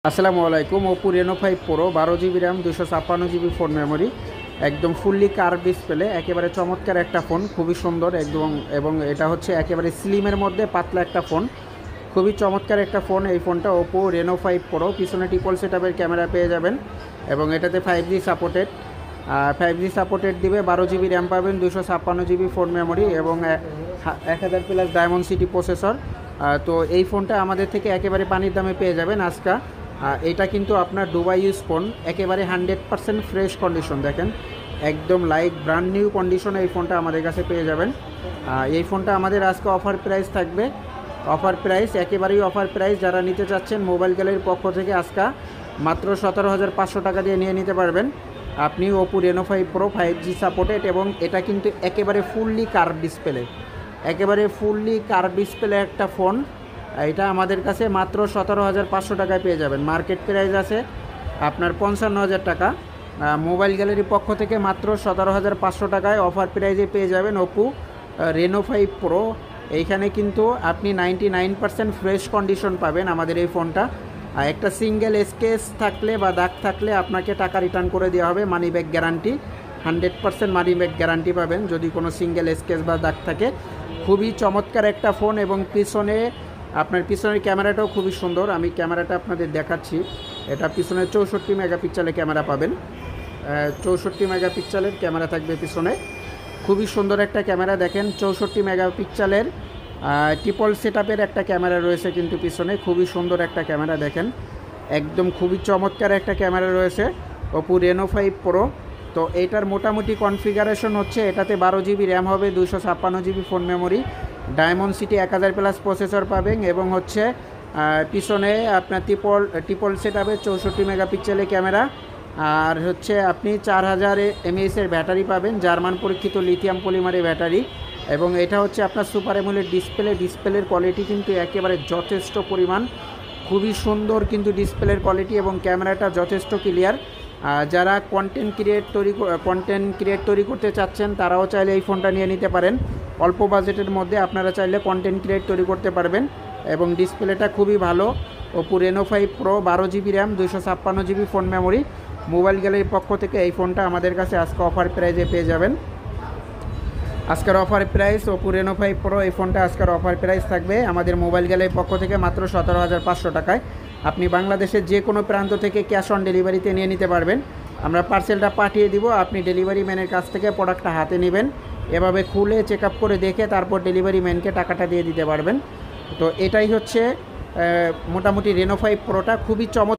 আসসালামু আলাইকুম। Oppo Reno 5 Pro 12 GB RAM 256 GB phone memory, একদম ফুললি কার্ভ ডিসপ্লে, একেবারে চমৎকার একটা ফোন, খুবই সুন্দর একদম। এবং এটা হচ্ছে একেবারে স্লিমের মধ্যে পাতলা একটা ফোন, খুবই চমৎকার একটা ফোন। এই ফোনটা ওপো রেনো 5 প্রো, পিছনে ট্রিপল সেটআপের ক্যামেরা পেয়ে যাবেন এবং এটাতে 5G সাপোর্টেড 5G সাপোর্টেড দিবে। 12 জিবি র্যাম পাবেন, 256 জিবি ফোন মেমোরি এবং 1000+ ডায়মন্ড সিটি প্রসেসর। তো এই ফোনটা আমাদের থেকে একেবারে পানির দামে পেয়ে যাবেন আজকে। এটা কিন্তু আপনার দুবাই ইউজ ফোন, একেবারে 100% ফ্রেশ কন্ডিশন, দেখেন একদম লাইক ব্র্যান্ড নিউ কন্ডিশনে এই ফোনটা আমাদের কাছে পেয়ে যাবেন। এই ফোনটা আমাদের আজকে অফার প্রাইস থাকবে, অফার প্রাইস একেবারেই অফার প্রাইস। যারা নিতে চাচ্ছেন মোবাইল গ্যালারির পক্ষ থেকে আজকে মাত্র 17,500 টাকা দিয়ে নিয়ে নিতে পারবেন আপনি Oppo Reno 5 pro 5G supported. এবং এটা কিন্তু একেবারে ফুললি কার্ভ ডিসপ্লে, একেবারে ফুললি কার্ভ ডিসপ্লে একটা ফোন। এটা আমাদের কাছে মাত্র 17,500 টাকায় পেয়ে যাবেন। মার্কেট প্রাইস আছে আপনার 55,000 টাকা। মোবাইল গ্যালারির পক্ষ থেকে মাত্র 17,500 টাকায় অফার প্রাইজে পেয়ে যাবেন ওপো রেনো 5 প্রো। এইখানে কিন্তু আপনি 99% ফ্রেশ কন্ডিশন পাবেন আমাদের এই ফোনটা। একটা সিঙ্গেল স্কেচ থাকলে বা দাগ থাকলে আপনাকে টাকা রিটার্ন করে দেওয়া হবে, money back guarantee, 100% money back guarantee পাবেন যদি কোনো সিঙ্গেল স্কেচ বা দাগ থাকে। খুবই চমৎকার একটা ফোন এবং পিছনে আপনার পিছনের ক্যামেরাটাও খুবই সুন্দর। আমি ক্যামেরাটা আপনাদের দেখাচ্ছি। এটা পিছনে 64 মেগাপিক্সেলের ক্যামেরা পাবেন, 64 মেগাপিক্সেলের ক্যামেরা থাকবে পিছনে। খুবই সুন্দর একটা ক্যামেরা, দেখেন 64 মেগাপিক্সেলের ট্রিপল সেটআপের একটা ক্যামেরা রয়েছে কিন্তু পিছনে, খুবই সুন্দর একটা ক্যামেরা, দেখেন একদম খুবই চমৎকার একটা ক্যামেরা রয়েছে ওপো রেনো 5 প্রো। তো এটার মোটামুটি কনফিগারেশন হচ্ছে এটাতে 12 জিবি র্যাম হবে, 256 GB phone memory, diamond city 1000+ processor পাবেন এবং হচ্ছে পিছনে আপনার ট্রিপল সেটআপের 64 মেগাপিক্সেলের ক্যামেরা। আর হচ্ছে আপনি 4000 mAh ব্যাটারি পাবেন, জার্মান পরীক্ষিত লিথিয়াম পলিমারের ব্যাটারি। এবং এটা হচ্ছে আপনার সুপার অ্যামোলেড ডিসপ্লে, ডিসপ্লের কোয়ালিটি কিন্তু একেবারে যথেষ্ট পরিমাণ, খুবই সুন্দর কিন্তু ডিসপ্লের কোয়ালিটি এবং ক্যামেরাটা যথেষ্ট ক্লিয়ার। যারা কন্টেন্ট ক্রিয়েট তৈরি করতে চাচ্ছেন তারাও চাইলে এই ফোনটা নিয়ে নিতে পারেন। অল্প বাজেটের মধ্যে আপনারা চাইলে কন্টেন্ট ক্রিয়েট তৈরি করতে পারবেন এবং ডিসপ্লেটা খুবই ভালো। Oppo Reno 5 Pro 12 GB RAM 256 GB phone memory, mobile গ্যালারির পক্ষ থেকে এই ফোনটা আমাদের কাছে আজকে অফার প্রাইজে পেয়ে যাবেন। আজকের offer price Oppo Reno 5 Pro, এই ফোনটা আজকের অফার প্রাইস থাকবে আমাদের মোবাইল গ্যালারির পক্ষ থেকে মাত্র 17,500 টাকায়। আপনি বাংলাদেশের যে কোনো প্রান্ত থেকে ক্যাশ অন ডেলিভারিতে নিয়ে নিতে পারবেন। আমরা পার্সেলটা পাঠিয়ে দিব, আপনি ডেলিভারি ম্যানের কাছ থেকে প্রোডাক্টটা হাতে নেবেন, এভাবে খুলে চেক আপ করে দেখে তারপর ডেলিভারি ম্যানকে টাকাটা দিয়ে দিতে পারবেন। তো এটাই হচ্ছে মোটামুটি রেনো 5 প্রোটা, খুবই চমৎকার।